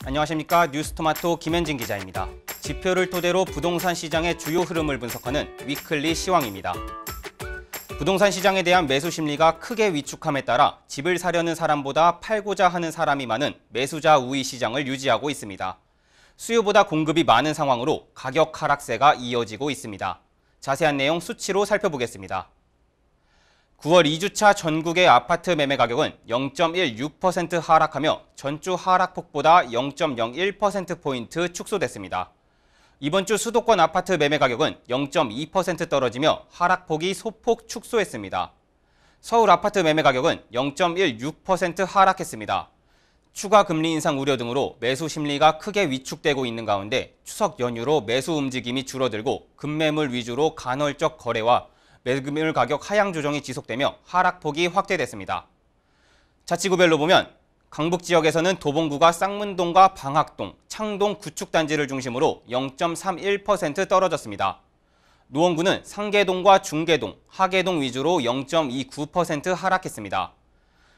안녕하십니까. 뉴스토마토 김현진 기자입니다. 지표를 토대로 부동산 시장의 주요 흐름을 분석하는 위클리 시황입니다. 부동산 시장에 대한 매수 심리가 크게 위축함에 따라 집을 사려는 사람보다 팔고자 하는 사람이 많은 매수자 우위 시장을 유지하고 있습니다. 수요보다 공급이 많은 상황으로 가격 하락세가 이어지고 있습니다. 자세한 내용 수치로 살펴보겠습니다. 9월 2주차 전국의 아파트 매매 가격은 0.16% 하락하며 전주 하락폭보다 0.01%포인트 축소됐습니다. 이번 주 수도권 아파트 매매 가격은 0.2% 떨어지며 하락폭이 소폭 축소했습니다. 서울 아파트 매매 가격은 0.16% 하락했습니다. 추가 금리 인상 우려 등으로 매수 심리가 크게 위축되고 있는 가운데 추석 연휴로 매수 움직임이 줄어들고 급매물 위주로 간헐적 거래와 매물 가격 하향 조정이 지속되며 하락폭이 확대됐습니다. 자치구별로 보면 강북 지역에서는 도봉구가 쌍문동과 방학동, 창동 구축단지를 중심으로 0.31% 떨어졌습니다. 노원구는 상계동과 중계동, 하계동 위주로 0.29% 하락했습니다.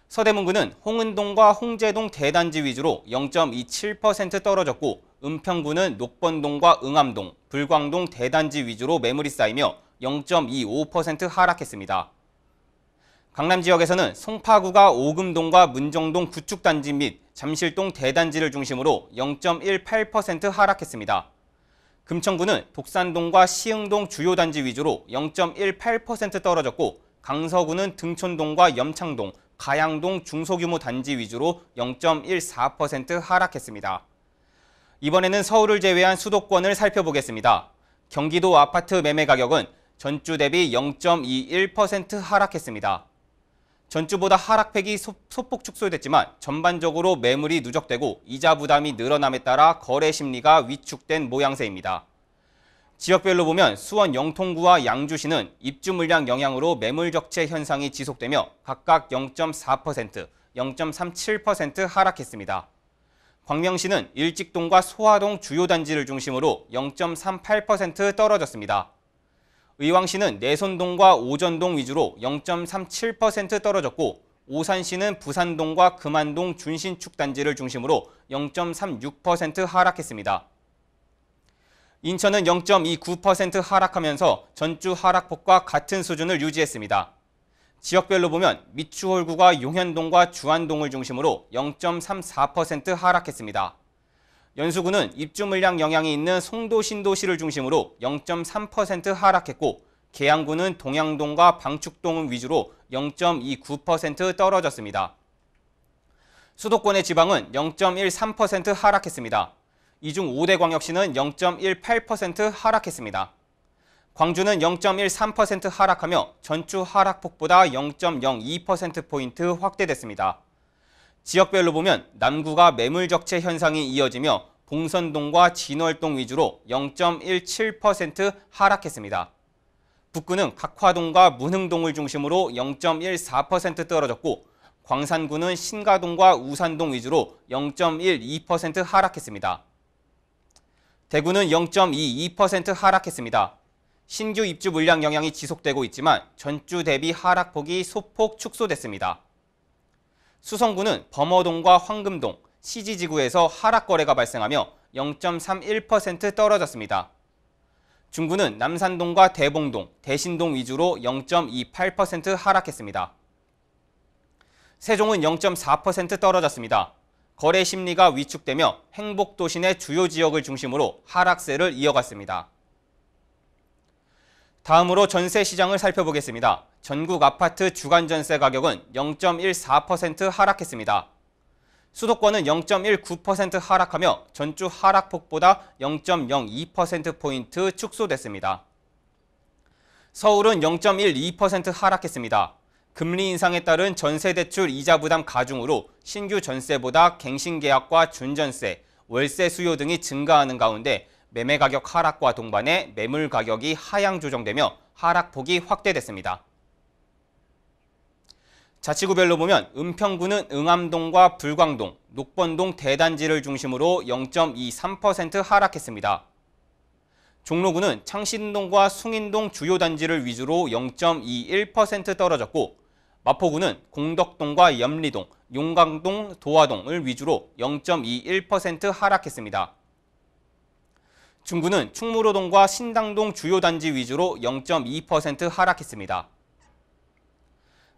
서대문구는 홍은동과 홍제동 대단지 위주로 0.27% 떨어졌고 은평구는 녹번동과 응암동, 불광동 대단지 위주로 매물이 쌓이며 0.25% 하락했습니다. 강남 지역에서는 송파구가 오금동과 문정동 구축단지 및 잠실동 대단지를 중심으로 0.18% 하락했습니다. 금천구는 독산동과 시흥동 주요 단지 위주로 0.18% 떨어졌고 강서구는 등촌동과 염창동, 가양동 중소규모 단지 위주로 0.14% 하락했습니다. 이번에는 서울을 제외한 수도권을 살펴보겠습니다. 경기도 아파트 매매 가격은 전주 대비 0.21% 하락했습니다. 전주보다 하락폭이 소폭 축소됐지만 전반적으로 매물이 누적되고 이자 부담이 늘어남에 따라 거래 심리가 위축된 모양새입니다. 지역별로 보면 수원 영통구와 양주시는 입주 물량 영향으로 매물 적체 현상이 지속되며 각각 0.4%, 0.37% 하락했습니다. 광명시는 일직동과 소화동 주요 단지를 중심으로 0.38% 떨어졌습니다. 의왕시는 내손동과 오전동 위주로 0.37% 떨어졌고 오산시는 부산동과 금안동 준신축 단지를 중심으로 0.36% 하락했습니다. 인천은 0.29% 하락하면서 전주 하락폭과 같은 수준을 유지했습니다. 지역별로 보면 미추홀구가 용현동과 주안동을 중심으로 0.34% 하락했습니다. 연수구는 입주 물량 영향이 있는 송도 신도시를 중심으로 0.3% 하락했고 계양구는 동양동과 방축동 위주로 0.29% 떨어졌습니다. 수도권의 지방은 0.13% 하락했습니다. 이 중 5대 광역시는 0.18% 하락했습니다. 광주는 0.13% 하락하며 전주 하락폭보다 0.02%포인트 확대됐습니다. 지역별로 보면 남구가 매물 적체 현상이 이어지며 봉선동과 진월동 위주로 0.17% 하락했습니다. 북구는 각화동과 문흥동을 중심으로 0.14% 떨어졌고 광산구는 신가동과 우산동 위주로 0.12% 하락했습니다. 대구는 0.22% 하락했습니다. 신규 입주 물량 영향이 지속되고 있지만 전주 대비 하락폭이 소폭 축소됐습니다. 수성구는 범어동과 황금동, CG지구에서 하락 거래가 발생하며 0.31% 떨어졌습니다. 중구는 남산동과 대봉동, 대신동 위주로 0.28% 하락했습니다. 세종은 0.4% 떨어졌습니다. 거래 심리가 위축되며 행복도시 내 주요 지역을 중심으로 하락세를 이어갔습니다. 다음으로 전세 시장을 살펴보겠습니다. 전국 아파트 주간 전세 가격은 0.14% 하락했습니다. 수도권은 0.19% 하락하며 전주 하락폭보다 0.02%포인트 축소됐습니다. 서울은 0.12% 하락했습니다. 금리 인상에 따른 전세대출 이자 부담 가중으로 신규 전세보다 갱신계약과 준전세, 월세 수요 등이 증가하는 가운데 매매 가격 하락과 동반해 매물 가격이 하향 조정되며 하락폭이 확대됐습니다. 자치구별로 보면 은평구는 응암동과 불광동, 녹번동 대단지를 중심으로 0.23% 하락했습니다. 종로구는 창신동과 숭인동 주요 단지를 위주로 0.21% 떨어졌고 마포구는 공덕동과 염리동, 용강동, 도화동을 위주로 0.21% 하락했습니다. 중구는 충무로동과 신당동 주요 단지 위주로 0.2% 하락했습니다.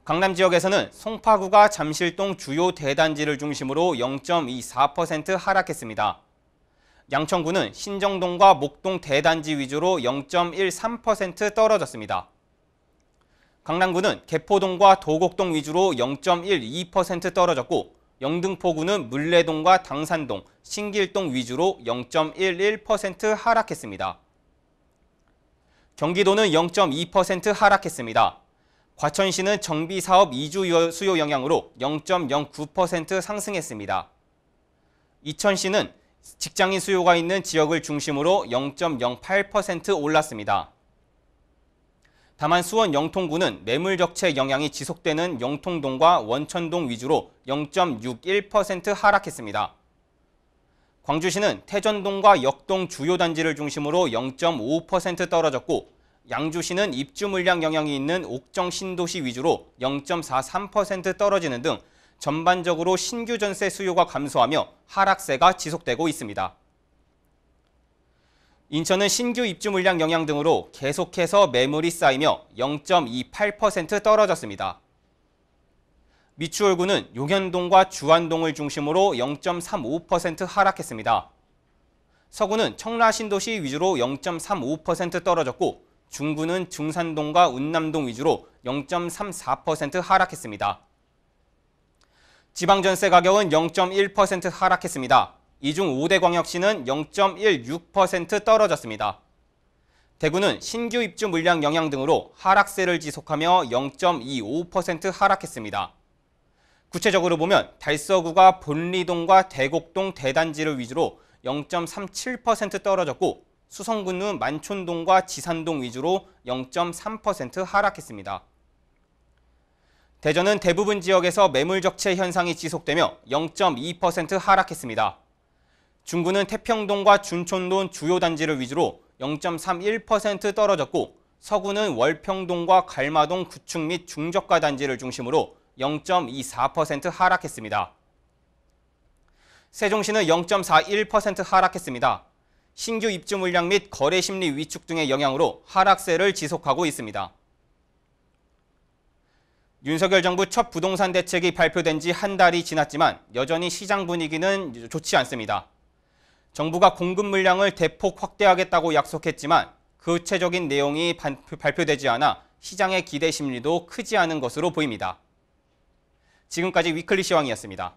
강남 지역에서는 송파구가 잠실동 주요 대단지를 중심으로 0.24% 하락했습니다. 양천구는 신정동과 목동 대단지 위주로 0.13% 떨어졌습니다. 강남구는 개포동과 도곡동 위주로 0.12% 떨어졌고 영등포구는 물레동과 당산동, 신길동 위주로 0.11% 하락했습니다. 경기도는 0.2% 하락했습니다. 과천시는 정비사업 이주 수요 영향으로 0.09% 상승했습니다. 이천시는 직장인 수요가 있는 지역을 중심으로 0.08% 올랐습니다. 다만 수원 영통구는 매물 적체 영향이 지속되는 영통동과 원천동 위주로 0.61% 하락했습니다. 광주시는 태전동과 역동 주요 단지를 중심으로 0.5% 떨어졌고 양주시는 입주 물량 영향이 있는 옥정 신도시 위주로 0.43% 떨어지는 등 전반적으로 신규 전세 수요가 감소하며 하락세가 지속되고 있습니다. 인천은 신규 입주 물량 영향 등으로 계속해서 매물이 쌓이며 0.28% 떨어졌습니다. 미추홀구는 용현동과 주안동을 중심으로 0.35% 하락했습니다. 서구는 청라신도시 위주로 0.35% 떨어졌고 중구는 중산동과 운남동 위주로 0.34% 하락했습니다. 지방전세 가격은 0.1% 하락했습니다. 이 중 5대 광역시는 0.16% 떨어졌습니다. 대구는 신규 입주 물량 영향 등으로 하락세를 지속하며 0.25% 하락했습니다. 구체적으로 보면 달서구가 본리동과 대곡동 대단지를 위주로 0.37% 떨어졌고 수성구는 만촌동과 지산동 위주로 0.3% 하락했습니다. 대전은 대부분 지역에서 매물 적체 현상이 지속되며 0.2% 하락했습니다. 중구는 태평동과 준촌동 주요 단지를 위주로 0.31% 떨어졌고 서구는 월평동과 갈마동 구축 및 중저가 단지를 중심으로 0.24% 하락했습니다. 세종시는 0.41% 하락했습니다. 신규 입주 물량 및 거래 심리 위축 등의 영향으로 하락세를 지속하고 있습니다. 윤석열 정부 첫 부동산 대책이 발표된 지 한 달이 지났지만 여전히 시장 분위기는 좋지 않습니다. 정부가 공급 물량을 대폭 확대하겠다고 약속했지만 구체적인 내용이 발표되지 않아 시장의 기대 심리도 크지 않은 것으로 보입니다. 지금까지 위클리 시황이었습니다.